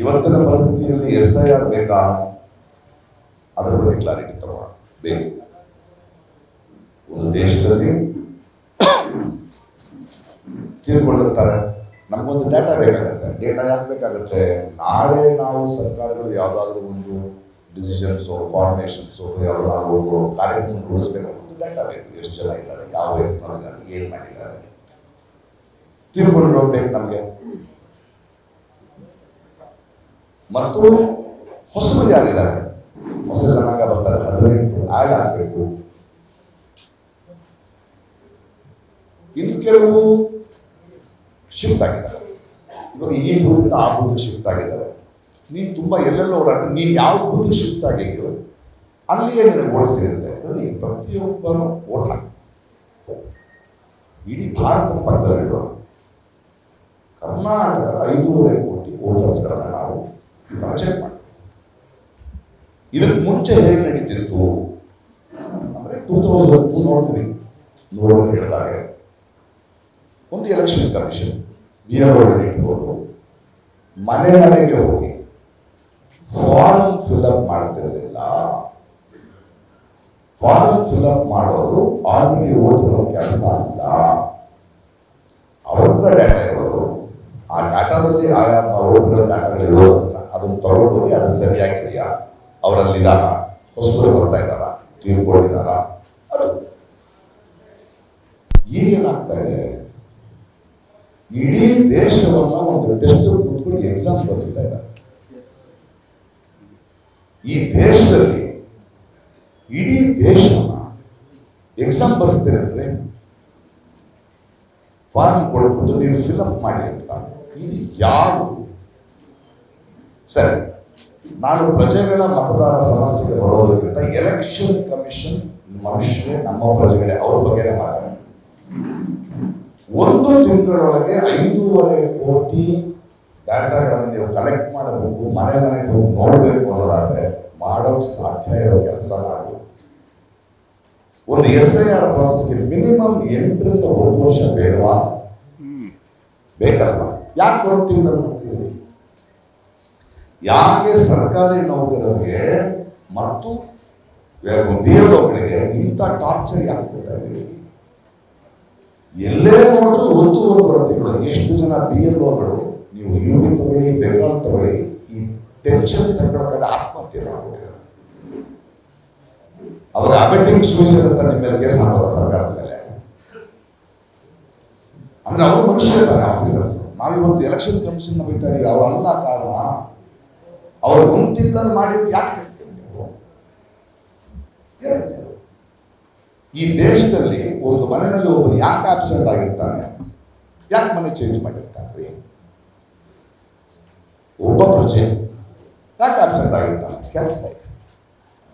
ಇವತ್ತಿನ ಪರಿಸ್ಥಿತಿಯಲ್ಲಿ SIR ಬೇಕಾ, ಅದರ ಬಗ್ಗೆ ಕ್ಲಾರಿಟಿ ತಗೋಣ ಬೇಕು. ಒಂದು ದೇಶದಲ್ಲಿ ತೀರ್ಕೊಂಡಿರ್ತಾರೆ, ನಮಗೊಂದು ಡೇಟಾ ಬೇಕಾಗತ್ತೆ. ಡೇಟಾ ಯಾಕೆ ಬೇಕಾಗುತ್ತೆ? ನಾಳೆ ನಾವು ಸರ್ಕಾರಗಳು ಯಾವುದಾದ್ರೂ ಒಂದು ಡಿಸಿಷನ್ಸು, ಫಾರ್ಮೇಷನ್ಸು, ಯಾವುದಾದ್ರೂ ಒಂದು ಕಾರ್ಯಕ್ರಮ ರೂಢಿಸ್ಬೇಕಾದ್ರೆ ಒಂದು ಡೇಟಾ ಬೇಕು. ಎಷ್ಟು ಜನ ಇದ್ದಾರೆ, ಯಾವ ವಯಸ್ಸಿನಲ್ಲಿದ್ದಾರೆ, ಏನು ಮಾಡಿದ್ದಾರೆ, ತೀರ್ಕೊಂಡಿರೋ ಬೇಕು ನಮಗೆ. ಮತ್ತು ಹೊಸಬರು ಯಾರಿದ್ದಾರೆ, ಹೊಸ ಜನಾಂಗ ಬರ್ತಾರೆ, 18 ಆ್ಯಡ್ ಆಗಬೇಕು. ಇನ್ನು ಕೆಲವು ಶಿಫ್ಟ್ ಆಗಿದ್ದಾರೆ. ಇವಾಗ ಈ ಬೂದಿಂದ ಆ ಬೂತ್ ಶಿಫ್ಟ್ ಆಗಿದ್ದಾರೆ. ನೀನು ತುಂಬ ಎಲ್ಲೆಲ್ಲೋ ಓಡಾಡ್ತು, ನೀನು ಯಾವ ಬೂತ್ ಶಿಫ್ಟ್ ಆಗಿದೆಯೋ ಅಲ್ಲಿಯೇ ನಿನಗೆ ಓಟ್ ಸಿಗುತ್ತೆ. ಅದರಲ್ಲಿ ಪ್ರತಿಯೊಬ್ಬರು ಓಟ್ ಹಾಕಿ ಇಡೀ ಭಾರತದ ಪಕ್ಕದಲ್ಲಿರುವ ಕರ್ನಾಟಕದ 5.5 ಕೋಟಿ ವೋಟರ್ಸ್ಗಳನ್ನ ನಾವು ಇದನ್ನ ಚೆಕ್ ಮಾಡಿ. ಇದಕ್ಕೆ ಮುಂಚೆ ಹೇಗೆ ನಡೀತಿತ್ತು ಅಂದರೆ 2002 ನೋಡ್ತೀವಿ, 100 ಹೇಳಿದಾಗ ಒಂದು ಎಲೆಕ್ಷನ್ ಕಮಿಷನ್ ಇಟ್ಕೊಂಡು ಮನೆ ಮನೆಗೆ ಹೋಗಿ ಫಾರ್ಮ್ ಫಿಲ್ಅಪ್ ಮಾಡ್ತಿರಲಿಲ್ಲ. ಫಾರ್ಮ್ ಫಿಲ್ಅಪ್ ಮಾಡೋದು ಆಲ್ರೆಡಿ ಓಟ್ ಕೆಲಸ ಅಲ್ಲ. ಅವ್ರ ಹತ್ರ ಡಾಟಾ ಇರೋದು, ಆ ಡಾಟಾದಲ್ಲಿ ಆಯಾ ಓಟ್ಗಳ ಡಾಟಾಗಳಿರೋದನ್ನ ಅದನ್ನು ತಗೊಂಡೋಗಿ ಅದು ಸರಿಯಾಗಿದೆಯಾ, ಅವರಲ್ಲಿದ್ದಾರ, ಹೊಸಬರು ಬರ್ತಾ ಇದ್ದಾರ, ತೀರ್ಕೊಂಡಿದ್ದಾರ, ಅದು ಈಗೇನಾಗ್ತಾ ಇದೆ, ಇಡೀ ದೇಶವನ್ನ ಒಂದು ಟೆಸ್ಟ್ ಕೂತ್ಕೊಂಡು ಎಕ್ಸಾಮ್ ಬರೆಸ್ತಾ ಇದ್ದಾರೆ. ಈ ದೇಶದಲ್ಲಿ ಇಡೀ ದೇಶವನ್ನ ಎಕ್ಸಾಮ್ ಬರೆಸ್ತೀರಂದ್ರೆ ಫಾರ್ಮ್ ಕೊಡ್ಬಿಟ್ಟು ನೀವು ಫಿಲ್ಅಪ್ ಮಾಡಿ ಅಂತ. ಇದು ಯಾವುದು ಸರಿ? ನಾನು ಪ್ರಜೆಗಳ ಮತದಾರ ಸಮಸ್ಯೆಗೆ ಬರೋದಕ್ಕಿಂತ ಎಲೆಕ್ಷನ್ ಕಮಿಷನ್ ಮನುಷ್ಯರೇ, ನಮ್ಮ ಪ್ರಜೆಗಳೇ, ಅವ್ರ ಬಗ್ಗೆನೇ ಮಾತಾಡ. 1 ತಿಂಗಳೊಳಗೆ 5.5 ಕೋಟಿ ಡಾಟಾಗಳನ್ನು ನೀವು ಕಲೆಕ್ಟ್ ಮಾಡಬೇಕು, ಮನೆ ಮನೆಗೆ ಹೋಗಿ ನೋಡಬೇಕು ಅನ್ನೋದಾದ್ರೆ ಮಾಡೋಕೆ ಸಾಧ್ಯ ಇರೋ ಕೆಲಸ ನಾವು. ಒಂದು SIR ಪ್ರಾಸೆಸ್ಗೆ ಮಿನಿಮಮ್ 8 ರಿಂದ 1 ವರ್ಷ ಬೇಡವಾ? ಬೇಕಲ್ವಾ? ಯಾಕೆ 1 ತಿಂಗಳು ಮಾಡ್ತಿದ್ದೀವಿ? ಯಾಕೆ ಸರ್ಕಾರಿ ನೌಕರರಿಗೆ ಮತ್ತು BLOಗಳಿಗೆ ಇಂಥ ಟಾರ್ಚರ್ ಯಾಕೆ ಕೊಡ್ತಾ ಇದ್ದೀವಿ? ಎಲ್ಲೇ ನೋಡಿದ್ರು 1.5 ತಿಂಗಳು. ಎಷ್ಟು ಜನ BLOಗಳು, ನೀವು UP ತಗೊಳ್ಳಿ, ಬೆಂಗಾಲ್ ತಗೊಳ್ಳಿ, ಈ ಟೆನ್ಷನ್ ತಗೊಳಕಾದ ಆತ್ಮಹತ್ಯೆ ಮಾಡ್ಕೊಂಡಿದ್ದಾರೆ. ಅವಾಗ ಅಬೆಟ್ಟಿಂಗ್ ಸೂಸೈಡ್ ಅಂತ ನಿಮ್ಮ ಮೇಲೆ ಕೇಸ್ ಹಾಕೋದ ಸರ್ಕಾರದ ಮೇಲೆ? ಅಂದ್ರೆ ಅವರು ಮನುಷ್ಯ ಇದ್ದಾರೆ ಆಫೀಸರ್ಸ್. ನಾವಿವತ್ತು ಎಲೆಕ್ಷನ್ ಕಮಿಷನ್ ಬೈತಾ ಇದೀವಿ, ಅವರಲ್ಲ ಕಾರಣ. ಅವರು 1 ತಿಂಗಳಲ್ಲಿ ಮಾಡಿದ್ದು ಯಾಕೆ ಹೇಳ್ತೀವಿ ನೀವು? ಈ ದೇಶದಲ್ಲಿ ಒಂದು ಮನೆಯಲ್ಲಿ ಒಬ್ಬನು ಯಾಕೆ ಆಬ್ಸೆಂಟ್ ಆಗಿರ್ತಾನೆ, ಯಾಕೆ ಮನೆ ಚೇಂಜ್ ಮಾಡಿರ್ತಾನೆ ರೀ? ಒಬ್ಬ ಪ್ರಜೆ ಯಾಕೆ ಆಬ್ಸೆಂಟ್ ಆಗಿರ್ತಾನೆ? ಕೆಲಸ ಇದೆ.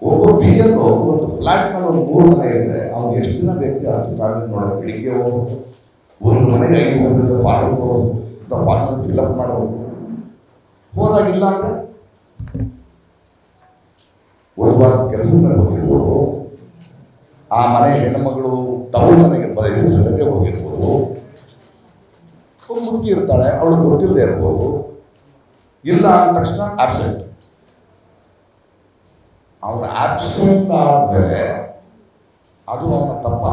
ಒಬ್ಬ BLO ಒಂದು ಫ್ಲಾಟ್ನಲ್ಲಿ ಒಂದು 3 ಮನೆ ಇದ್ರೆ ಅವ್ನಿಗೆ ಎಷ್ಟು ದಿನ ಬೇಕು ಅಷ್ಟು ಫ್ಯಾಮಿಲಿ ನೋಡೋದು? ಬೆಳಿಗ್ಗೆ ಹೋಗ್ಬೇಕು, ಒಂದು ಮನೆಗೆ 5 ಹೋಗಿದ್ರೆ ಫಾರ್ಮ್ ಹೋಗ್ಬೇಕು, ಫಾರ್ಮಲ್ಲಿ ಫಿಲ್ಅಪ್ ಮಾಡಬೇಕು. ಹೋದಾಗಿಲ್ಲ ಅಂದ್ರೆ 1 ವಾರದ ಕೆಲಸದ ಮೇಲೆ ಹೋಗಿರ್ಬೋದು. ಆ ಮನೆ ಹೆಣ್ಣುಮಗಳು ತವರು ಮನೆಗೆ ಜೊತೆಗೆ ಹೋಗಿರ್ಬೋದು. ಒಬ್ಬ ಮುದುಕಿ ಇರ್ತಾಳೆ, ಅವಳು ಗೊತ್ತಿಲ್ಲದೆ ಇರ್ಬೋದು. ಇಲ್ಲ ಅಂದ ತಕ್ಷಣ ಆಬ್ಸೆಂಟ್. ಅವನು ಆಬ್ಸೆಂಟ್ ಆದ್ಮೇಲೆ ಅದು ಅವನ ತಪ್ಪ,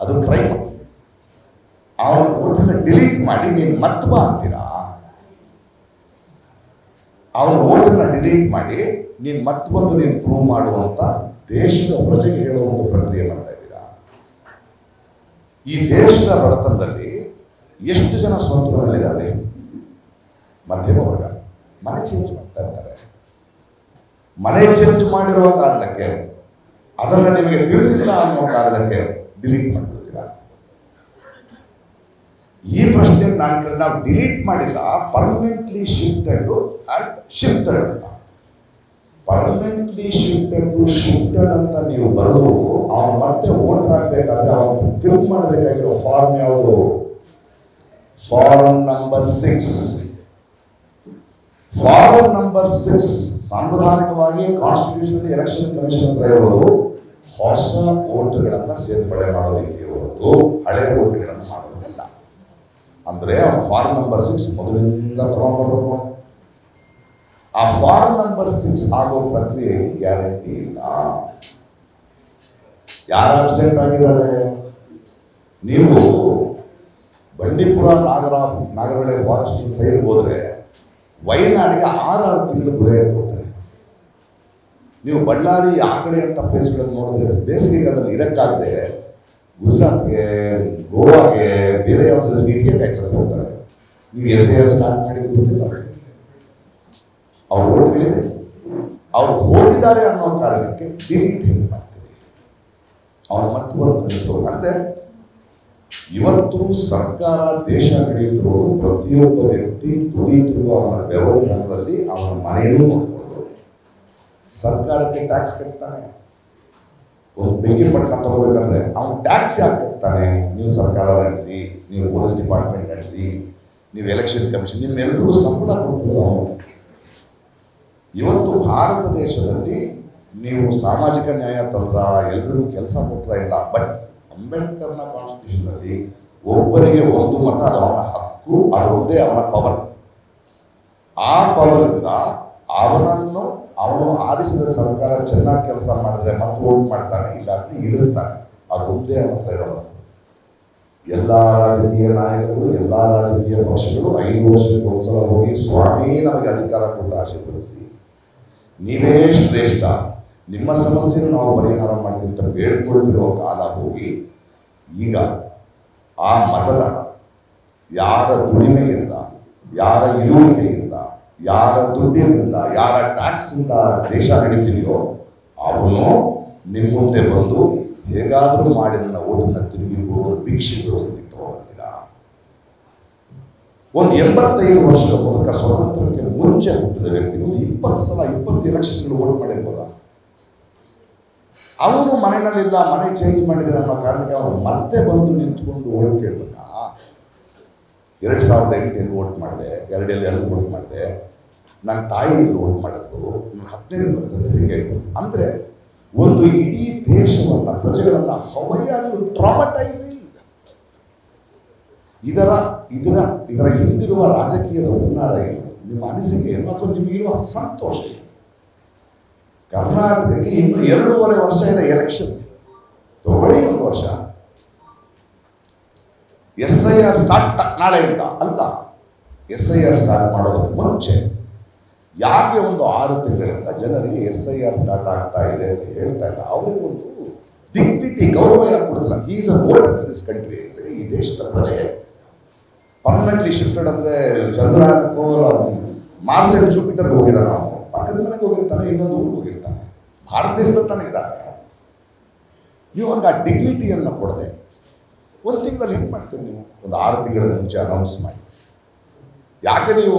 ಅದು ಕ್ರೈಮ್. ಅವನ ಓಟನ್ನ ಡಿಲೀಟ್ ಮಾಡಿ ನೀನು ಮತ್ತೆ ಬಾ ಅಂತೀರಾ? ಅವನ ಓಟನ್ನ ಡಿಲೀಟ್ ಮಾಡಿ ನೀನು ಮತ್ತೆ ಬಂದು ನೀನು ಪ್ರೂವ್ ಮಾಡುವಂತ ದೇಶದ ಪ್ರಜೆಗೆ ಹೇಳುವ ಒಂದು ಪ್ರಕ್ರಿಯೆ ಮಾಡ್ತಾ ಇದ್ದೀರಾ? ಈ ದೇಶದ ಬಡತನದಲ್ಲಿ ಎಷ್ಟು ಜನ ಸ್ವಂತ ಮನೆಗಳಿದ್ದಾರೆ? ಮಧ್ಯಮ ವರ್ಗ. ಮನೆ ಚೇಂಜ್ ಮಾಡ್ತಾ ಇರ್ತಾರೆ. ಮನೆ ಚೇಂಜ್ ಮಾಡಿರೋ ಕಾರಣಕ್ಕೆ, ಅದನ್ನು ನಿಮಗೆ ತಿಳಿಸಿಲ್ಲ ಅನ್ನೋ ಕಾರಣಕ್ಕೆ ಡಿಲೀಟ್ ಮಾಡಿಬಿಡ್ತೀರಾ? ಈ ಪ್ರಶ್ನೆ ನಾವು ಡಿಲೀಟ್ ಮಾಡಿಲ್ಲ, ಪರ್ಮನೆಂಟ್ಲಿ ಶಿಫ್ಟೆಡ್ ಅಂತ. ಪರ್ಮನೆಂಟ್ಲಿ ಶಿಫ್ಟೆಡ್ ಅಂತ ನೀವು ಬರೆದು ಅವನು ಮತ್ತೆ ವೋಟರ್ ಆಗಬೇಕಾದ್ರೆ ಅವನು ಫಿಲ್ ಮಾಡಬೇಕಾಗಿರೋ ಫಾರ್ಮ್ ಯಾವುದು? Form number 6. ಫಾರ್ಮ್ ನಂಬರ್ 6 ಸಾಂವಿಧಾನಿಕವಾಗಿ ಕಾನ್ಸ್ಟಿಟ್ಯೂಷನ್ ಎಲೆಕ್ಷನ್ ಕಮಿಷನ್ ಹತ್ರ ಇರೋದು ಹೊಸ ವೋಟ್ಗಳನ್ನು ಸೇರ್ಪಡೆ ಮಾಡೋದಕ್ಕೆ ಹೊರತು ಹಳೆ ವೋಟ್ಗಳನ್ನು ಮಾಡೋದಲ್ಲ. ಅಂದರೆ ಫಾರ್ಮ್ ನಂಬರ್ 6 ಮೊದಲಿಂದ ತಗೊಂಡ್ಬರ್ಬೇಕು. ಆ ಫಾರ್ಮ್ ನಂಬರ್ 6 ಆಗೋ ಪ್ರಕ್ರಿಯೆಯಲ್ಲಿ ಗ್ಯಾರಂಟಿ ಇಲ್ಲ. ಯಾರು ಅಬ್ಸೆಂಟ್ ಆಗಿದ್ದಾರೆ? ನೀವು ಬಂಡೀಪುರ ನಾಗರಹೊಳೆ ಫಾರೆಸ್ಟ್ ಸೈಡ್ ಹೋದರೆ ವಯನಾಡಿಗೆ 6 ತಿಂಗಳು ಗುಳೆ ಹೋಗ್ತಾರೆ. ನೀವು ಬಳ್ಳಾರಿ ಆ ಕಡೆ ಅಂತ ಪ್ಲೇಸ್ಗಳನ್ನು ನೋಡಿದ್ರೆ ಬೇಸಿಗೆಗಾಲದಲ್ಲಿ ಇರಕ್ಕಾಗದೆ ಗುಜರಾತ್ಗೆ, ಗೋವಾಗೆ, ಬೇರೆ ಯಾವುದಾದ್ರು ನೀಟಿಗೆ ಕಾಯಿಸಕ್ಕೆ ಹೋಗ್ತಾರೆ. ನೀವು SIR ಸ್ಟಾರ್ಟ್ ಮಾಡಿದ್ದು ಗೊತ್ತಿಲ್ಲ. ಅವ್ರ ಓಟ್ಗಳಿದೆ, ಅವ್ರು ಹೋಗಿದ್ದಾರೆ ಅನ್ನೋ ಕಾರಣಕ್ಕೆ ಡಿಲೀಟ್ ಹೆಂಗೆ ಮಾಡ್ತೀವಿ? ಅವ್ರು ಮತ್ತೆ ಬಂದು ಅಂದರೆ ಇವತ್ತು ಸರ್ಕಾರ ದೇಶ ನಡೆಯುತ್ತಿರುವುದು ಪ್ರತಿಯೊಬ್ಬ ವ್ಯಕ್ತಿ ದುಡಿಯುತ್ತಿರುವ ಅವನ ಬೆವರಿನ ಹಣದಲ್ಲಿ ಅವನ ಮನೆಯನ್ನು ನೋಡಿಕೊಂಡು ಸರ್ಕಾರಕ್ಕೆ ಟ್ಯಾಕ್ಸ್ ಕಟ್ತಾನೆ. ಒಂದು ಬೆಂಕಿಪಟ್ಟಣ ತಗೋಬೇಕಂದ್ರೆ ಅವನು ಟ್ಯಾಕ್ಸ್ ಯಾಕೆ ಕಟ್ತಾನೆ? ನೀವು ಸರ್ಕಾರ ನಡೆಸಿ, ನೀವು ಪೊಲೀಸ್ ಡಿಪಾರ್ಟ್ಮೆಂಟ್ ನಡೆಸಿ, ನೀವು ಎಲೆಕ್ಷನ್ ಕಮಿಷನ್, ನಿಮ್ಮೆಲ್ಲರಿಗೂ ಸಂಬಳ ಕೊಡ್ತೀವಿ ಅವನು. ಇವತ್ತು ಭಾರತ ದೇಶದಲ್ಲಿ ನೀವು ಸಾಮಾಜಿಕ ನ್ಯಾಯ ತಂದ್ರ, ಎಲ್ರಿಗೂ ಕೆಲಸ ಕೊಟ್ರ ಇಲ್ಲ. ಬಟ್ ಅಂಬೇಡ್ಕರ್ನ ಕಾನ್ಸ್ಟಿಟ್ಯೂಷನ್ನಲ್ಲಿ ಒಬ್ಬರಿಗೆ ಒಂದು ಮತ, ಅದು ಅವನ ಹಕ್ಕು, ಅದೊಂದೇ ಅವನ ಪವರ್. ಆ ಪವರಿಂದ ಅವನು ಆರಿಸಿದ ಸರ್ಕಾರ ಚೆನ್ನಾಗಿ ಕೆಲಸ ಮಾಡಿದ್ರೆ ಮತ್ತೆ ವೋಟ್ ಮಾಡ್ತಾನೆ, ಇಲ್ಲಾಂದ್ರೆ ಇಳಿಸ್ತಾನೆ. ಅದೊಂದೇ ಅವನ ಹತ್ರ ಇರೋದು. ಎಲ್ಲ ರಾಜಕೀಯ ನಾಯಕರು, ಎಲ್ಲ ರಾಜಕೀಯ ಪಕ್ಷಗಳು 5 ವರ್ಷಕ್ಕೆ ಒಂದ್ಸಲ ಹೋಗಿ ಸ್ವಾಮಿ ನಮಗೆ ಅಧಿಕಾರ ಕೊಟ್ಟು ಆಶೀರ್ವದಿಸಿ, ನೀವೇ ಶ್ರೇಷ್ಠ, ನಿಮ್ಮ ಸಮಸ್ಯೆಯನ್ನು ನಾವು ಪರಿಹಾರ ಮಾಡ್ತೀವಿ ಅಂತ ಬೇಡ್ಕೊಳ್ತಿರೋ ಕಾಲ ಹೋಗಿ ಈಗ ಆ ಮತದಾರ ಯಾರ ದುಡಿಮೆಯಿಂದ, ಯಾರ ಇರುವಿಕೆಯಿಂದ, ಯಾರ ದುಡ್ಡಿನಿಂದ, ಯಾರ ಟ್ಯಾಕ್ಸಿಂದ ದೇಶ ನಡೀತಿದೆಯೋ ಅವನು ನಿಮ್ಮ ಮುಂದೆ ಬಂದು ಹೇಗಾದರೂ ಮಾಡಿ ನನ್ನ ಓಟನ್ನು ತಿರುಗಿ ಕೊಡುವ ಭಿಕ್ಷೆ ವ್ಯವಸ್ಥೆಗೆ ತಗೊಂಡ್ಬರ್ತೀರಾ? ಒಂದು 85 ವರ್ಷದ ಮೂಲಕ ಸ್ವತಂತ್ರಕ್ಕೆ ಮುಂಚೆ ಹುಟ್ಟಿದ ವ್ಯಕ್ತಿ ಒಂದು 20 ಸಲ 20 ಎಲೆಕ್ಷನ್ಗಳು ವೋಟ್ ಮಾಡಿರ್ಬೋದ? ಅವನು ಮನೆಯಲ್ಲಿಲ್ಲ, ಮನೆ ಚೇಂಜ್ ಮಾಡಿದ್ರೆ ಅನ್ನೋ ಕಾರಣಕ್ಕೆ ಅವನು ಮತ್ತೆ ಬಂದು ನಿಂತ್ಕೊಂಡು ವೋಟ್ ಕೇಳಬೇಕಾ? 2008 ವೋಟ್ ಮಾಡಿದೆ, 2 ವೋಟ್ ಮಾಡಿದೆ, ನನ್ನ ತಾಯಿಯಲ್ಲಿ ವೋಟ್ ಮಾಡಿದ್ರು, ನನ್ನ 15 ಸರ್ಟಿಫಿಕೇಟ್. ಅಂದರೆ ಒಂದು ಇಡೀ ದೇಶವನ್ನು, ಪ್ರಜೆಗಳನ್ನು ಹವಯಾರು ಟ್ರಾಮಟೈಸಿಂಗ್. ಇದರ ಹಿಂದಿರುವ ರಾಜಕೀಯದ ಹುನ್ನಾರ ಏನು? ನಿಮ್ಮ ಅನಿಸಿಕೆ ಏನು? ಅಥವಾ ನಿಮಗಿರುವ ಸಂತೋಷ ಏನು? ಕರ್ನಾಟಕಕ್ಕೆ ಇನ್ನು 2.5 ವರ್ಷ ಇದೆ ಎಲೆಕ್ಷನ್. ತಗೊಳ್ಳಿ 1 ವರ್ಷ. SIR ಸ್ಟಾರ್ಟ್ ನಾಳೆಯಿಂದ ಅಲ್ಲ, SIR ಸ್ಟಾರ್ಟ್ ಮಾಡೋದಕ್ಕೆ ಮುಂಚೆ ಯಾಕೆ ಒಂದು 6 ತಿಂಗಳಿಂದ ಜನರಿಗೆ SIR ಸ್ಟಾರ್ಟ್ ಆಗ್ತಾ ಇದೆ ಅಂತ ಹೇಳ್ತಾ ಇಲ್ಲ? ಅವರಿಗೆ ಒಂದು ಡಿಗ್ನಿಟಿ, ಗೌರವ ಯಾಕೆ ಕೊಡ್ತಿಲ್ಲ? Is a voter in this country. ಈ ದೇಶದ ಪ್ರಜೆ ಪರ್ಮನೆಂಟ್ಲಿ ಶಿಫ್ಟೆಡ್. ಅಂದರೆ ಚಂದ್ರಯಾನಕ್ಕೋ ಮಾರ್ಸೆಲ್ ಜೂಪಿಟರ್ಗೆ ಹೋಗಿದ್ದಾನೆ, ನಾವು ಪಕ್ಕದ ಮನೆಗೆ ಹೋಗಿರ್ತಾನೆ, ಇನ್ನೊಂದು ಊರಿಗೆ ಹೋಗಿರ್ತಾನೆ, ಭಾರತ ದೇಶದಲ್ಲಿ ತಾನೇ ಇದ್ದಾನೆ. ನೀವು ಒಂದು ಆ ಡಿಗ್ನಿಟಿಯನ್ನು ಕೊಡದೆ 1 ತಿಂಗಳಲ್ಲಿ ಹೆಂಗೆ ಮಾಡ್ತೀರಿ ನೀವು? ಒಂದು 6 ತಿಂಗಳ ಮುಂಚೆ ಅನೌನ್ಸ್ ಮಾಡಿ. ಯಾಕೆ ನೀವು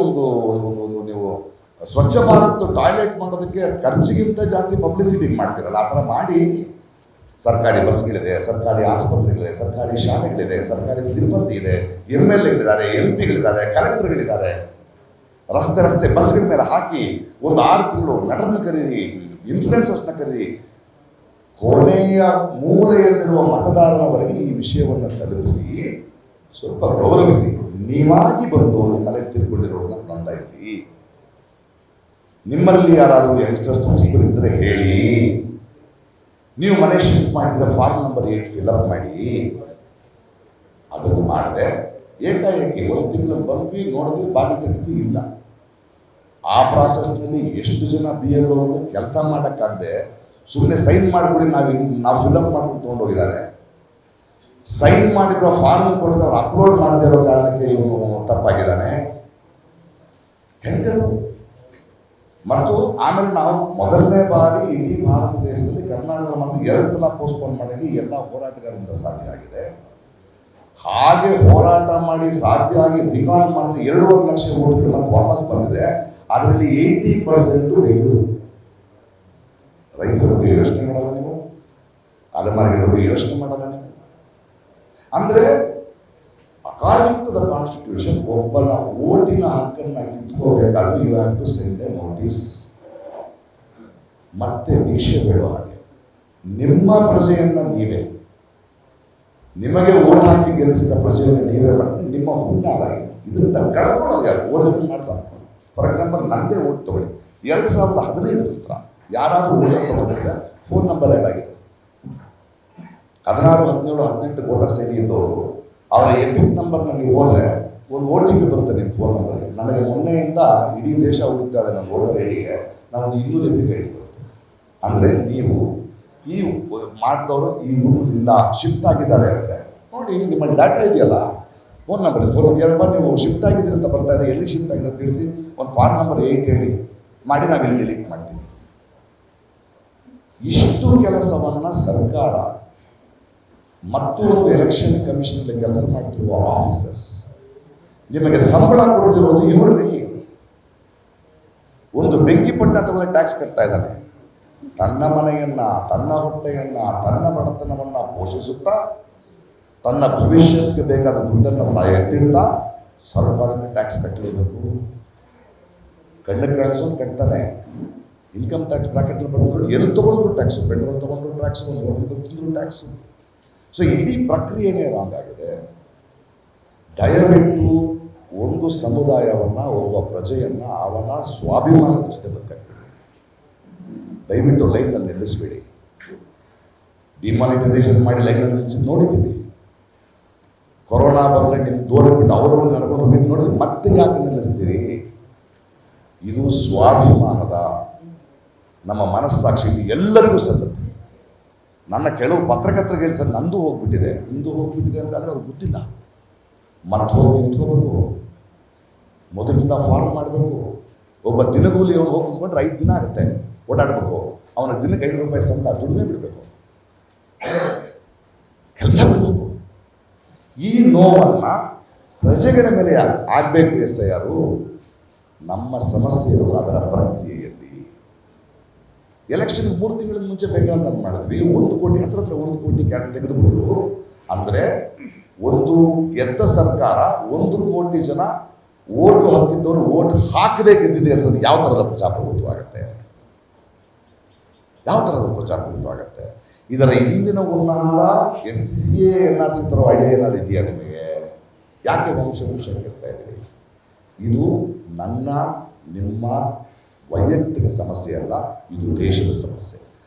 ನೀವು ಸ್ವಚ್ಛ ಭಾರತ್ ಟಾಯ್ಲೆಟ್ ಮಾಡೋದಕ್ಕೆ ಖರ್ಚಿಗಿಂತ ಜಾಸ್ತಿ ಪಬ್ಲಿಸಿಟಿ ಮಾಡ್ತೀರಲ್ಲ? ಆ ಥರ ಮಾಡಿ. ಸರ್ಕಾರಿ ಬಸ್ಗಳಿದೆ, ಸರ್ಕಾರಿ ಆಸ್ಪತ್ರೆಗಳಿದೆ, ಸರ್ಕಾರಿ ಶಾಲೆಗಳಿದೆ, ಸರ್ಕಾರಿ ಸಿಬ್ಬಂದಿ ಇದೆ, MLAಗಳಿದ್ದಾರೆ, MP ಗಳಿದ್ದಾರೆ, ಕಲೆಕ್ಟರ್ಗಳಿದ್ದಾರೆ. ರಸ್ತೆ ಬಸ್ಗಳ ಮೇಲೆ ಹಾಕಿ ಒಂದು 6 ತಿಂಗಳು ನಟರನ್ನ ಕರೀರಿ, ಇನ್ಫ್ಲುಯೆನ್ಸರ್ಸ್ನ ಕರೀರಿ, ಕೊನೆಯ ಮೂಲೆಯಲ್ಲಿರುವ ಮತದಾರರವರೆಗೆ ಈ ವಿಷಯವನ್ನು ತಲುಪಿಸಿ, ಸ್ವಲ್ಪ ಗೌರವಿಸಿ, ನೀವಾಗಿ ಬಂದು ನಿಮ್ಮಲ್ಲಿ ತಿಳ್ಕೊಂಡಿರೋದನ್ನ ನೋಂದಾಯಿಸಿ. ನಿಮ್ಮಲ್ಲಿ ಯಾರಾದರೂ ಯಂಗ್ಸ್ಟರ್ಸ್ ಹೊಸಬರಿದ್ದರೆ ಹೇಳಿ. ನೀವು ಮನೆ ಶಿಫ್ಟ್ ಮಾಡಿದರೆ ಫಾರ್ಮ್ ನಂಬರ್ 8 ಫಿಲ್ಅಪ್ ಮಾಡಿ. ಅದನ್ನು ಮಾಡದೆ ಏಕಾಏಕಿ 1 ತಿಂಗಳಲ್ಲಿ ಬಂದ್ವಿ, ನೋಡಿದ್ವಿ, ಬಾಗಿಲು ತಟ್ಟಿದ್ವಿ, ಇಲ್ಲ. ಆ ಪ್ರಾಸೆಸ್ನಲ್ಲಿ ಎಷ್ಟು ಜನ BLO ಕೆಲಸ ಮಾಡೋಕ್ಕಾಗದೆ ಸುಮ್ಮನೆ ಸೈನ್ ಮಾಡಿಬಿಡಿ, ನಾವು ಫಿಲ್ಅಪ್ ಮಾಡ್ಕೊಂಡು ತೊಗೊಂಡೋಗಿದ್ದಾರೆ. ಸೈನ್ ಮಾಡಿರೋ ಫಾರ್ಮ್ ಕೊಟ್ಟರೆ ಅವ್ರು ಅಪ್ಲೋಡ್ ಮಾಡದೇ ಇರೋ ಕಾರಣಕ್ಕೆ ಇವನು ತಪ್ಪಾಗಿದ್ದಾನೆ. ಹೆಂಗದು? ಮತ್ತು ಆಮೇಲೆ ನಾವು ಮೊದಲನೇ ಬಾರಿ ಇಡೀ ಭಾರತ ದೇಶದಲ್ಲಿ ಕರ್ನಾಟಕದ ಮಾತ್ರ 2 ಸಲ ಪೋಸ್ಟ್ಪೋನ್ ಮಾಡೋಕ್ಕೆ ಎಲ್ಲ ಹೋರಾಟಗಾರರಿಂದ ಸಾಧ್ಯ ಆಗಿದೆ. ಹಾಗೆ ಹೋರಾಟ ಮಾಡಿ ಸಾಧ್ಯ ಆಗಿ ರಿಕಾಲ್ ಮಾಡಿದ್ರೆ 2.5 ಲಕ್ಷ ವೋಟ್ಗಳು ಮತ್ತೆ ವಾಪಸ್ ಬಂದಿದೆ. ಅದರಲ್ಲಿ 80% ಬೆಂಗಳೂರು. ರೈತರ ಬಗ್ಗೆ ಯೋಚನೆ ಮಾಡಲ್ಲ ನೀವು, ಅಲೆಮಾರಿಗಳ ಬಗ್ಗೆ ಯೋಚನೆ ಮಾಡಲ್ಲ ನೀವು. ಅಂದರೆ ಅಕಾರ್ಡಿಂಗ್ ಟು ದ ಕಾನ್ಸ್ಟಿಟ್ಯೂಷನ್ ಒಬ್ಬನ ಓಟಿನ ಹಕ್ಕನ್ನು ಕಿತ್ಕೋಬೇಕಾದ್ರೆ you have to send a notice. ಮತ್ತೆ ಭಿಕ್ಷೆ ಬೇಡೋ ಹಾಗೆ ನಿಮ್ಮ ಪ್ರಜೆಯನ್ನು ನೀವೇ ನಿಮಗೆ ಓಟ್ ಹಾಕಿ ಗೆಲ್ಲಿಸಿದ ಪ್ರಜೆಯನ್ನು ನೀವೇ ಮಾಡಿದ್ರೆ ನಿಮ್ಮ ಹುನ್ನಾರ ಇದರಿಂದ ಕಳ್ಕೊಳ್ಳೋದು ಯಾರು ಓದನ್ನು ಮಾಡ್ತಾರೆ. ಫಾರ್ ಎಕ್ಸಾಂಪಲ್ ನನ್ನದೇ ಓಟ್ ತಗೊಳ್ಳಿ, 2015 ನಂತರ ಯಾರಾದರೂ ವೋಟರ್ ತಗೊಂಡಿದ್ರೆ ಫೋನ್ ನಂಬರ್ ಆ್ಯಡ್ ಆಗಿದೆ. 16, 17, 18 ವೋಟರ್ಸ್ ಐ ಡಿ ಇದ್ದವರು ಅವರ ಎಪಿಕ್ ನಂಬರ್ನ ನೀವು ಹೋದರೆ ಒಂದು OTP ಬರುತ್ತೆ ನಿಮ್ಮ ಫೋನ್ ನಂಬರ್ಗೆ. ನನಗೆ ಮೊನ್ನೆಯಿಂದ ಇಡೀ ದೇಶ ಹುಡುಕ್ತಾ ಇದೆ ನನ್ನ ವೋಟರ್ ಐ ಡಿಗೆ, ನಾನೊಂದು 200 ಎಪಿಕ್ ಐ ಡಿ ಬರುತ್ತೆ. ಅಂದರೆ ನೀವು ಈ ಮಾಡಿದವರು ಈ ಊರಿನಿಂದ ಶಿಫ್ಟ್ ಆಗಿದ್ದಾರೆ ಅಂದರೆ ನೋಡಿ, ನಿಮ್ಮ ಡಾಟಾ ಇದೆಯಲ್ಲ, ಫೋನ್ ನಂಬರ್ ಇದೆ. ಫೋನ್ 2 ಬಾರಿ ನೀವು ಶಿಫ್ಟ್ ಆಗಿದ್ದೀರಿ ಅಂತ ಬರ್ತಾ ಇದೆ, ಎಲ್ಲಿ ಶಿಫ್ಟ್ ಆಗಿರೋ ತಿಳಿಸಿ ಒಂದು ಫಾರ್ಮ್ ನಂಬರ್ 8 ಹೇಳಿ ಮಾಡಿ, ನಾವು ಇಲ್ಲಿ ಡಿಲೀಟ್ ಮಾಡ್ತೀವಿ. ಇಷ್ಟು ಕೆಲಸವನ್ನು ಸರ್ಕಾರ ಮತ್ತು ಒಂದು ಎಲೆಕ್ಷನ್ ಕಮಿಷನಲ್ಲಿ ಕೆಲಸ ಮಾಡ್ತಿರುವ ಆಫೀಸರ್ಸ್ ನಿಮಗೆ ಸಂಬಳ ಕೊಡ್ತಿರೋದು ಇವ್ರಿ. ಒಂದು ಬೆಂಕಿ ಪಟ್ಟ ತಗೊಂಡು ಟ್ಯಾಕ್ಸ್ ಕಟ್ತಾ ಇದ್ದಾನೆ. ತನ್ನ ಮನೆಯನ್ನ, ತನ್ನ ಹೊಟ್ಟೆಯನ್ನ, ತನ್ನ ಬಡತನವನ್ನ ಪೋಷಿಸುತ್ತಾ ತನ್ನ ಭವಿಷ್ಯಕ್ಕೆ ಬೇಕಾದ ದುಡ್ಡನ್ನು ಎತ್ತಿಡ್ತಾ ಸರ್ಕಾರಕ್ಕೆ ಟ್ಯಾಕ್ಸ್ ಕಟ್ಟಲೇಬೇಕು. ಕಣ್ಣಕ್ಕೆ ಕಾಣಿಸೋದು ಕಟ್ತಾನೆ. ಇನ್ಕಮ್ ಟ್ಯಾಕ್ಸ್ ಬ್ರಾಕೆಟ್ ಬಂದ್ರು ಎಲ್ಲಿ ತೊಗೊಂಡ್ರು ಟ್ಯಾಕ್ಸು, ಪೆಟ್ರೋಲ್ ತೊಗೊಂಡ್ರು ಟ್ಯಾಕ್ಸು, ಒಂದು ಹೋಟೆಲ್ ತಿಂದ್ರು ಟ್ಯಾಕ್ಸು. ಸೊ ಇಡೀ ಪ್ರಕ್ರಿಯೆನೇ ರಾಂಗ್ ಆಗಿದೆ. ದಯವಿಟ್ಟು ಒಂದು ಸಮುದಾಯವನ್ನು, ಒಬ್ಬ ಪ್ರಜೆಯನ್ನು ಅವನ ಸ್ವಾಭಿಮಾನದ ಜೊತೆ ಬದುಕಬೇಡಿ. ದಯವಿಟ್ಟು ಲೈನಲ್ಲಿ ನಿಲ್ಲಿಸಬೇಡಿ. ಡಿಮಾನಿಟೈಸೇಷನ್ ಮಾಡಿ ಲೈನಲ್ಲಿ ನಿಲ್ಲಿಸಿ ನೋಡಿದ್ದೀವಿ. ಕೊರೋನಾ ಬಂದರೆ ನಿಮ್ಮ ದೂರ ಬಿಟ್ಟು ಅವರವರು ನಡ್ಕೊಂಡು ಹೋಗಿದ್ದು ನೋಡಿದ್ವಿ. ಮತ್ತೆ ಯಾಕೆ ನಿಲ್ಲಿಸ್ತೀರಿ? ಇದು ಸ್ವಾಭಿಮಾನದ, ನಮ್ಮ ಮನಸ್ಸಾಕ್ಷಿ, ಇದು ಎಲ್ಲರಿಗೂ ಸಲ್ಲುತ್ತೆ. ನನ್ನ ಕೆಲವು ಪತ್ರಕರ್ತರಿಗೆ ಹೇಳಿ ಸರ್ ನಂದು ಹೋಗ್ಬಿಟ್ಟಿದೆ, ನಿಂದು ಹೋಗ್ಬಿಟ್ಟಿದೆ ಅಂದರೆ ಆದರೆ ಅವ್ರಿಗೆ ಗೊತ್ತಿಲ್ಲ. ಮತ್ತೆ ಹೋಗಿ ನಿಂತ್ಕೋಬೇಕು, ಮೊದಲಿಂದ ಫಾರ್ಮ್ ಮಾಡಬೇಕು. ಒಬ್ಬ ದಿನಗೂಲಿ ಅವನು ಹೋಗಿ ನಿಂತ್ಕೊಂಡ್ರೆ 5 ದಿನ ಆಗುತ್ತೆ ಓಡಾಡಬೇಕು. ಅವನ ದಿನಕ್ಕೆ 5 ರೂಪಾಯಿ ಸಂಬಳ, ದುಡಿಮೆ ಬಿಡಬೇಕು, ಕೆಲಸ ಬಿಡಬೇಕು. ಈ ನೋವನ್ನು ಪ್ರಜೆಗಳ ಮೇಲೆ ಆಗಬೇಕು. SIR ನಮ್ಮ ಸಮಸ್ಯೆ ಇರೋದು ಅದರ ಪ್ರಕ್ರಿಯೆಯಲ್ಲಿ. ಎಲೆಕ್ಷನ್ 3 ತಿಂಗಳ ಮುಂಚೆ ಬೇಕಾದ್ರೆ ನಾನು ಮಾಡಿದ್ವಿ. 1 ಕೋಟಿ ಹತ್ರ 1 ಕೋಟಿ ಕ್ಯಾಟ್ ತೆಗೆದುಬಿಟ್ಟು, ಅಂದರೆ ಒಂದು ಗೆದ್ದ ಸರ್ಕಾರ 1 ಕೋಟಿ ಜನ ಓಟು ಹಾಕಿದ್ದವರು ಓಟ್ ಹಾಕದೇ ಗೆದ್ದಿದೆ ಅನ್ನೋದು ಯಾವ ಥರದ ಪ್ರಜಾಪ್ರಭುತ್ವ ಆಗುತ್ತೆ? ಯಾವ ಥರದ ಪ್ರಜಾಪ್ರಭುತ್ವ ಆಗುತ್ತೆ? ಇದರ ಹಿಂದಿನ ಹುನ್ನಾರ SCA NRC ತರೋ ಐಡಿಯಾ ಏನಾದ್ರು ಇದೆಯಾ ನಿಮಗೆ? ಯಾಕೆ ವಂಶ ಹೇಳ್ತಾ ಇದ್ದೀರಿ? ಇದು ನನ್ನ ನಿಮ್ಮ ವೈಯಕ್ತಿಕ ಸಮಸ್ಯೆ ಅಲ್ಲ, ಇದು ದೇಶದ ಸಮಸ್ಯೆ.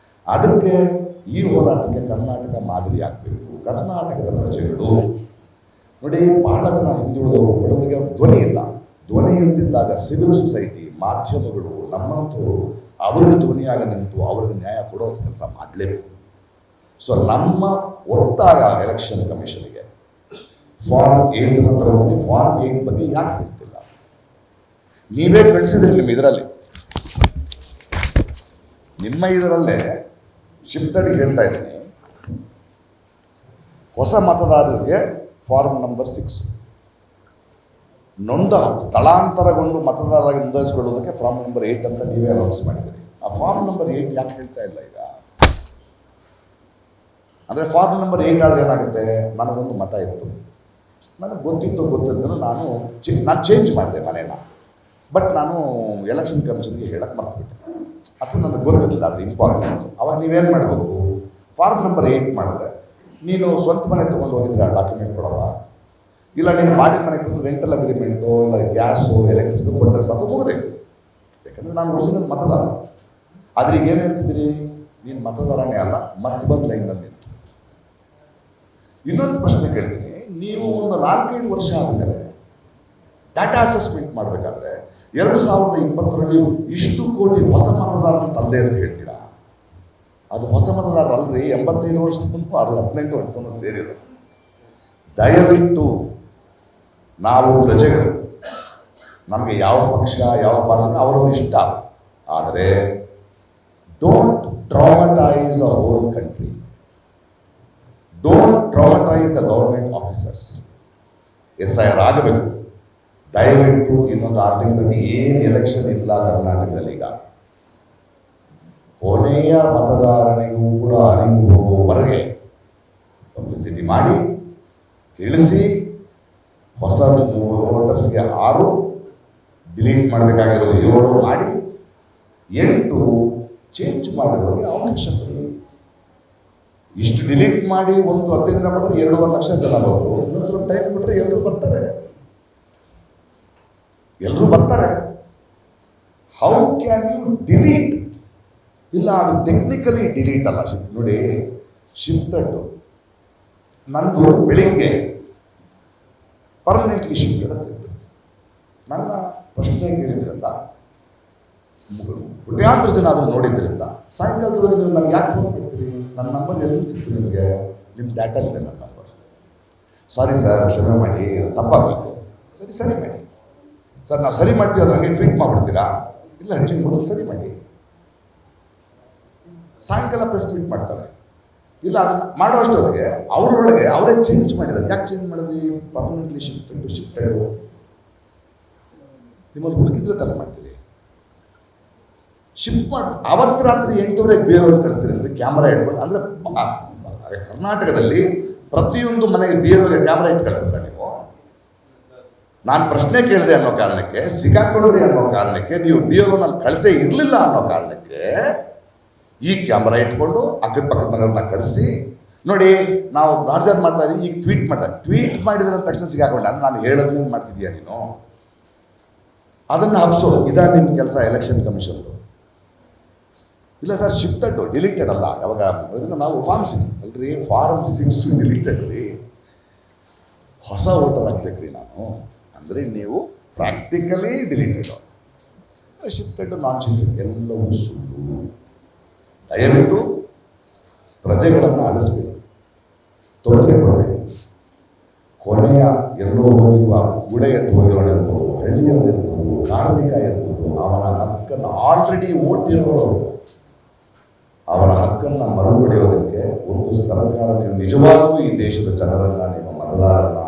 ಅದಕ್ಕೆ ಈ ಹೋರಾಟಕ್ಕೆ ಕರ್ನಾಟಕ ಮಾದರಿ ಆಗಬೇಕು. ಕರ್ನಾಟಕದ ಪ್ರಜೆಗಳು ನೋಡಿ, ಬಹಳ ಜನ ಹಿಂದುಳಿದವರು, ಬಡವರಿಗೆ ಧ್ವನಿ ಇಲ್ಲ. ಧ್ವನಿ ಇಲ್ಲದಿದ್ದಾಗ ಸಿವಿಲ್ ಸೊಸೈಟಿ, ಮಾಧ್ಯಮಗಳು, ನಮ್ಮಂಥವರು ಅವ್ರಿಗೆ ಧ್ವನಿಯಾಗ ನಿಂತು ಅವ್ರಿಗೆ ನ್ಯಾಯ ಕೊಡೋದು ಕೆಲಸ ಮಾಡಲೇಬೇಕು. ಸೊ ನಮ್ಮ ಒತ್ತಾಯ ಎಲೆಕ್ಷನ್ ಕಮಿಷನ್ಗೆ ಫಾರ್ಮ್ 8 ನಂತರ ಫಾರ್ಮ್ 8 ಬಗ್ಗೆ ಯಾಕೆ ಹೇಳ್ತಿಲ್ಲ? ನೀವೇ ಕಳಿಸಿದ್ರಿ ನಿಮ್ಮ ಇದರಲ್ಲೇ ಶಿಫ್ಟೆಡ್ ಹೇಳ್ತಾ ಇದ್ದೀನಿ. ಹೊಸ ಮತದಾರರಿಗೆ ಫಾರ್ಮ್ ನಂಬರ್ 6, ಸ್ಥಳಾಂತರಗೊಂಡು ಮತದಾರರಾಗಿ ನೋಂದಾಯಿಸಿಕೊಳ್ಳೋದಕ್ಕೆ ಫಾರ್ಮ್ ನಂಬರ್ 8 ಅಂತ ನೀವೇ ಅನೌನ್ಸ್ ಮಾಡಿದ್ದೀರಿ. ಆ ಫಾರ್ಮ್ ನಂಬರ್ 8 ಯಾಕೆ ಹೇಳ್ತಾ ಇಲ್ಲ ಈಗ? ಅಂದರೆ ಫಾರ್ಮ್ ನಂಬರ್ 8 ಆದರೆ ಏನಾಗುತ್ತೆ? ನನಗೊಂದು ಮತ ಇತ್ತು, ನನಗೆ ಗೊತ್ತಿಲ್ಲದ್ರೆ ನಾನು ಚೇಂಜ್ ಮಾಡಿದೆ ಮನೇನ. ಬಟ್ ನಾನು ಎಲೆಕ್ಷನ್ ಕಮಿಷನ್ಗೆ ಹೇಳಕ್ಕೆ ಮರ್ತುಬಿಟ್ಟೆ, ಅಥವಾ ನನಗೆ ಗೊತ್ತಿರಲಿಲ್ಲ ಅದ್ರ ಇಂಪಾರ್ಟೆನ್ಸ್. ಅವಾಗ ನೀವೇನು ಮಾಡಬೇಕು? ಫಾರ್ಮ್ ನಂಬರ್ 8 ಮಾಡಿದ್ರೆ, ನೀನು ಸ್ವಂತ ಮನೆ ತೊಗೊಂಡು ಹೋಗಿದ್ರೆ ಆ ಡಾಕ್ಯುಮೆಂಟ್ ಕೊಡವ, ಇಲ್ಲ ನೀನು ಬಾಡಿಗೆ ಮನೆ ತೊಗೊಂಡು ರೆಂಟಲ್ ಅಗ್ರಿಮೆಂಟು, ಇಲ್ಲ ಗ್ಯಾಸು, ಎಲೆಕ್ಟ್ರಿಸಿಟಿ ಕೊಟ್ಟರೆ ಸಾಕು, ಮುಗಿದೈತು. ಯಾಕಂದರೆ ನಾನು ಒರಿಜಿನಲ್ ಮತದಾರ. ಆದರೆ ಈಗ ಏನು ಹೇಳ್ತಿದ್ದೀರಿ? ನೀನು ಮತದಾರನೇ ಅಲ್ಲ, ಮತ್ತೆ ಬಂದು ಲೈನಲ್ಲಿ ನಿಂತು. ಇನ್ನೊಂದು ಪ್ರಶ್ನೆ ಕೇಳ್ತೀನಿ. ನೀವು ಒಂದು 4-5 ವರ್ಷ ಆದಮೇಲೆ ಡಾಟಾ ಅಸೆಸ್ಮೆಂಟ್ ಮಾಡಬೇಕಾದ್ರೆ 2020ರಲ್ಲಿ ಇಷ್ಟು ಕೋಟಿ ಹೊಸ ಮತದಾರರನ್ನು ತಂದೆ ಅಂತ ಹೇಳ್ತೀರಾ? ಅದು ಹೊಸ ಮತದಾರರಲ್ರಿ, 85 ವರ್ಷದ ಮುಂದೆ 18 ವರ್ಷ ಸೇರಿರೋದು. ದಯವಿಟ್ಟು ನಾವು ಪ್ರಜೆಗಳು, ನಮಗೆ ಯಾವ ಪಕ್ಷ ಯಾವ ಪಾರ್ಟಿ ಅವರವ್ರ ಇಷ್ಟ, ಆದರೆ don't traumatise our own country, don't traumatise the government officers. SIR ಆಗಬೇಕು. ದಯವಿಟ್ಟು ಇನ್ನೊಂದು 6 ತಿಂಗಳಲ್ಲಿ ಏನು ಎಲೆಕ್ಷನ್ ಇಲ್ಲ ಕರ್ನಾಟಕದಲ್ಲಿ. ಈಗ ಕೊನೆಯ ಮತದಾರನಿಗೂ ಕೂಡ ಅರಿವು ಹೋಗುವವರೆಗೆ ಪಬ್ಲಿಸಿಟಿ ಮಾಡಿ ತಿಳಿಸಿ. ಹೊಸ ವೋಟರ್ಸ್ಗೆ 6, ಡಿಲೀಟ್ ಮಾಡಬೇಕಾಗಿರೋದು 7 ಮಾಡಿ, 8 ಚೇಂಜ್ ಮಾಡೋರಿಗೆ ಅವಕಾಶ ಕೊಡಿ. ಇಷ್ಟು ಡಿಲೀಟ್ ಮಾಡಿ ಒಂದು 15 ದಿನ ಬಿಟ್ಟರೆ 2.5 ಲಕ್ಷ ಜನ ಬಂದರು. ಇನ್ನೊಂದು ಸ್ವಲ್ಪ ಟೈಮ್ ಬಿಟ್ಟರೆ ಎಲ್ಲರೂ ಬರ್ತಾರೆ. How can you delete? ಇಲ್ಲ, ಅದು ಟೆಕ್ನಿಕಲಿ ಡಿಲೀಟ್ ಅಲ್ಲ. ನೋಡಿ, ಶಿಫ್ಟೆಡ್ ನಂದು ಬೆಳಿಗ್ಗೆ ಪರ್ಮನೆಂಟ್ಲಿ ಶಿಫ್ಟ್ ಇರುತ್ತಿತ್ತು. ನನ್ನ ಪ್ರಶ್ನೆ ಕೇಳಿದ್ರಿಂದ ಕೋಟ್ಯಾಂತರ ಜನ ಅದನ್ನು ನೋಡಿದ್ರಿಂದ ಸಾಯಂಕಾಲದೊಳಗೆ ನೀವು ನನಗೆ ಯಾಕೆ ಫೋನ್ ಮಾಡ್ತೀರಿ? ನನ್ನ ನಂಬರ್ ಎಲ್ಲಿ ಸಿಕ್ತು ನಿಮಗೆ? ನಿಮ್ಮ ಡಾಟಲ್ಲಿದೆ ನನ್ನ ನಂಬರ್. ಸಾರಿ ಸರ್, ಕ್ಷಮೆ ಮಾಡಿ, ತಪ್ಪಾಗೋಯ್ತು. ಸರಿ ಮಾಡಿ ಸರ್, ನಾವು ಸರಿ ಮಾಡ್ತೀವಿ, ಅದು ಹಂಗೆ ಟ್ವೀಟ್ ಮಾಡಿಬಿಡ್ತೀರಾ? ಇಲ್ಲ, ಹೇಳಿ ಮೊದಲು ಸರಿ ಮಾಡಿ. ಸಾಯಂಕಾಲ ಪ್ರೆಸ್ ಮೀಟ್ ಮಾಡ್ತಾರೆ. ಇಲ್ಲ, ಅದನ್ನು ಮಾಡೋ ಅಷ್ಟೊತ್ತಿಗೆ ಅವರೊಳಗೆ ಅವರೇ ಚೇಂಜ್ ಮಾಡಿದ್ದಾರೆ. ಯಾಕೆ ಚೇಂಜ್ ಮಾಡಿದ್ರಿ? ಪರ್ಮನೆಂಟ್ಲಿ ಶಿಫ್ಟೆಡ್ ನಿಮ್ಮಲ್ಲಿ ಹುಡುಕಿದ್ರೆ ತಾನೇ ಮಾಡ್ತೀರಿ. ಶಿಫ್ಟ್ ಮಾಡಿ ಅವತ್ತು ರಾತ್ರಿ 8:30 ಬೇರೆಯವ್ರಿಗೆ ಕಳಿಸ್ತೀರಿ ಅಂದರೆ ಕ್ಯಾಮ್ರಾ ಇಟ್ಕೊಂಡು. ಅಂದರೆ ಕರ್ನಾಟಕದಲ್ಲಿ ಪ್ರತಿಯೊಂದು ಮನೆಗೆ ಬೇರೆಯವ್ರಿಗೆ ಕ್ಯಾಮ್ರಾ ಇಟ್ಟು ಕಳಿಸಿದ್ರೆ ನೀವು. ನಾನು ಪ್ರಶ್ನೆ ಕೇಳಿದೆ ಅನ್ನೋ ಕಾರಣಕ್ಕೆ, ಸಿಕ್ಕಾಕೊಂಡ್ರಿ ಅನ್ನೋ ಕಾರಣಕ್ಕೆ, ನೀವು ಬೇರೆಯವ್ರನ್ನ ಕಳಿಸೇ ಇರಲಿಲ್ಲ ಅನ್ನೋ ಕಾರಣಕ್ಕೆ ಈ ಕ್ಯಾಮ್ರಾ ಇಟ್ಕೊಂಡು ಅಕ್ಕದ ಪಕ್ಕದ ಮನೆಯವ್ರನ್ನ ಕರೆಸಿ, ನೋಡಿ ನಾವು ನಾರ್ಜಾದ್ ಮಾಡ್ತಾ ಇದ್ದೀವಿ, ಈಗ ಟ್ವೀಟ್ ಮಾಡಿದ್ರೆ ತಕ್ಷಣ ಸಿಕ್ಕಾಕೊಂಡೆ. ಅದು ನಾನು ಹೇಳೋದ್ರಿಂದ ಮಾಡ್ತಿದ್ದೀಯ ನೀನು? ಅದನ್ನು ಹಬ್ಸೋದು ಇದಾ ನಿಮ್ಮ ಕೆಲಸ? ಎಲೆಕ್ಷನ್ ಕಮಿಷನ್ದು ಇಲ್ಲ ಸರ್, ಶಿಫ್ಟೆಡ್ ಡಿಲೀಟೆಡ್ ಅಲ್ಲ. ಯಾವಾಗ ನಾವು ಫಾರ್ಮ್ 6 ಅಲ್ರಿ, ಫಾರ್ಮ್ 6 ಡಿಲೀಟೆಡ್ ರೀ. ಹೊಸ ವೋಟರ್ ಹಾಕ್ಬೇಕ್ರಿ ನಾನು ಅಂದರೆ ನೀವು ಪ್ರಾಕ್ಟಿಕಲಿ ಡಿಲೀಟೆಡ್. ಶಿಫ್ಟೆಡ್ ನಾನ್ ಶಿಫ್ಟೆಡ್ ಎಲ್ಲವೂ ಸುಳ್ಳು. ದಯವಿಟ್ಟು ಪ್ರಜೆಗಳನ್ನು ಅಳಿಸ್ಬೇಡಿ, ತೊಂದರೆ ಕೊಡಬೇಡಿ. ಕೊನೆಯ ಎಲ್ಲೋ ಹೋಗಿರುವ ಗುಡೆಯ ತೋರಿರೋನಿರ್ಬೋದು, ಹಳ್ಳಿಯವನಿರ್ಬೋದು, ಕಾರ್ಮಿಕ ಇರ್ಬೋದು, ಅವನ ಹಕ್ಕನ್ನು ಆಲ್ರೆಡಿ ಓಟಿರೋರು ಅವರ ಹಕ್ಕನ್ನು ಮರುಪಡೆಯೋದಕ್ಕೆ ಒಂದು ಸರ್ಕಾರ, ನೀವು ನಿಜವಾಗೂ ಈ ದೇಶದ ಜನರನ್ನು, ನಿಮ್ಮ ಮತದಾರರನ್ನ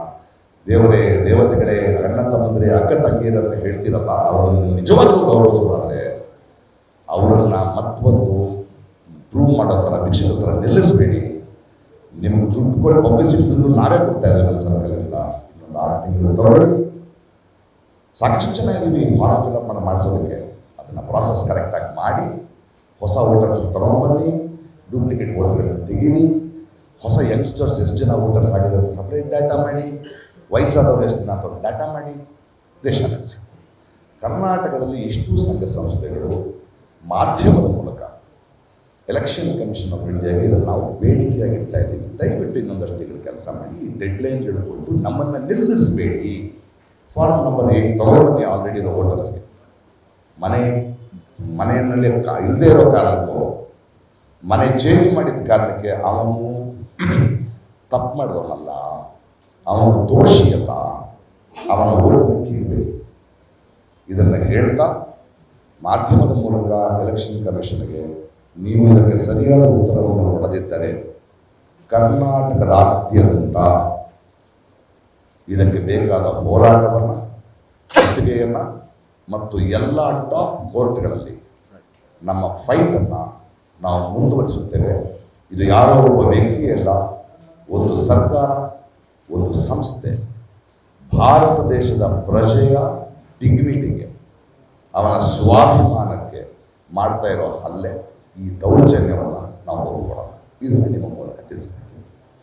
ದೇವರೇ, ದೇವತೆಗಳೇ, ಅಣ್ಣ ತಮ್ಮಂದರೆ, ಅಕ್ಕ ತಂಗಿಯರಂತ ಹೇಳ್ತೀರಲ್ಲ, ಅವರನ್ನು ನಿಜವಾಗ್ಲೂ ಗೌರವಿಸೋದಾದರೆ ಅವರನ್ನು ಮತ್ತೊಂದು ಪ್ರೂವ್ ಮಾಡೋ ಥರ ಭಿಕ್ಷಕರ ಥರ ನಿಲ್ಲಿಸಬೇಡಿ. ನಿಮ್ಗೆ ದುಡ್ಡು ಕೊಟ್ಟು ಪಬ್ಲಿಸಿಟಿ ದುಡ್ಡು ನಾವೇ ಕೊಡ್ತಾ ಇದ್ದೀವಿ ನಮ್ಮ ಸರ್ಕಾರದಿಂದ. ಇನ್ನೊಂದು 6 ತಿಂಗಳು ತಗೊಳ್ಳಿ. ಸಾಕಷ್ಟು ಜನ ಇದ್ದೀವಿ ಫಾರ್ಮ್ ಫಿಲಪ್ ಮಾಡಿಸೋದಕ್ಕೆ. ಅದನ್ನು ಪ್ರಾಸೆಸ್ ಕರೆಕ್ಟಾಗಿ ಮಾಡಿ ಹೊಸ ವೋಟರ್ಸ್ ತಗೊಂಡ್ಬನ್ನಿ, ಡೂಪ್ಲಿಕೇಟ್ ವೋಟರ್ಗಳನ್ನು ತೆಗೀರಿ. ಹೊಸ ಯಂಗ್ಸ್ಟರ್ಸ್ ಎಷ್ಟು ಜನ ವೋಟರ್ಸ್ ಆಗಿದ್ದಾರೆ ಅಂತ ಸಪ್ರೇಟ್ ಡಾಟಾ ಮಾಡಿ, ವಯಸ್ಸಾದವರು ಎಷ್ಟು ಜನ ಅಂತ ಡಾಟಾ ಮಾಡಿ ದೇಶ ನಡೆಸಿ. ಕರ್ನಾಟಕದಲ್ಲಿ ಇಷ್ಟು ಸಂಘ ಸಂಸ್ಥೆಗಳು ಮಾಧ್ಯಮದ ಮೂಲಕ ಎಲೆಕ್ಷನ್ ಕಮಿಷನ್ ಆಫ್ ಇಂಡಿಯಾಗೆ ಇದನ್ನು ನಾವು ಬೇಡಿಕೆಯಾಗಿ ಇಡ್ತಾ ಇದ್ದೀವಿ. ದಯವಿಟ್ಟು ಇನ್ನೊಂದಷ್ಟು ತಿಂಗಳು ಕೆಲಸ ಮಾಡಿ, ಡೇಡ್ಲೈನ್ ಹಿಡ್ಕೊಂಡು ನಮ್ಮನ್ನು ನಿಲ್ಲಿಸಬೇಡಿ. ಫಾರ್ಮ್ ನಂಬರ್ 8 ತಗೊಂಡ್ಬನ್ನಿ ಆಲ್ರೆಡಿ ಇರೋ ವೋಟರ್ಸ್ಗೆ. ಮನೆಯಲ್ಲಿ ಇಲ್ಲದೆ ಇರೋ ಕಾರಣಕ್ಕೂ, ಮನೆ ಚೇಂಜ್ ಮಾಡಿದ ಕಾರಣಕ್ಕೆ ಅವನು ತಪ್ಪು ಮಾಡಿದವನಲ್ಲ, ಅವನು ದೋಷಿಯಲ್ಲ, ಅವನ ಓಟನ್ನು ಕೀಳಬೇಡಿ. ಇದನ್ನು ಹೇಳ್ತಾ ಮಾಧ್ಯಮದ ಮೂಲಕ ಎಲೆಕ್ಷನ್ ಕಮಿಷನ್ಗೆ ನೀವು ಇದಕ್ಕೆ ಸರಿಯಾದ ಉತ್ತರವನ್ನು ಕೊಡದಿದ್ದರೆ ಕರ್ನಾಟಕದಾದ್ಯಂತ ಇದಕ್ಕೆ ಬೇಕಾದ ಹೋರಾಟವನ್ನು, ಒತ್ತಿಗೆಯನ್ನು ಮತ್ತು ಎಲ್ಲ ಟಾಪ್ ಕೋರ್ಟ್ಗಳಲ್ಲಿ ನಮ್ಮ ಫೈಟನ್ನು ನಾವು ಮುಂದುವರಿಸುತ್ತೇವೆ. ಇದು ಯಾರೋ ಒಬ್ಬ ವ್ಯಕ್ತಿಯಲ್ಲ, ಒಂದು ಸರ್ಕಾರ, ಒಂದು ಸಂಸ್ಥೆ ಭಾರತ ದೇಶದ ಪ್ರಜೆಯ ಡಿಗ್ನಿಟಿಗೆ, ಅವನ ಸ್ವಾಭಿಮಾನಕ್ಕೆ ಮಾಡ್ತಾ ಇರೋ ಹಲ್ಲೆ. ಈ ದೌರ್ಜನ್ಯವನ್ನು ನಾವು ಒಪ್ಪಿಕೊಳ್ಳೋಣ. ಇದನ್ನು ನಿಮ್ಮ ಮೂಲಕ ತಿಳಿಸ್ತೇನೆ.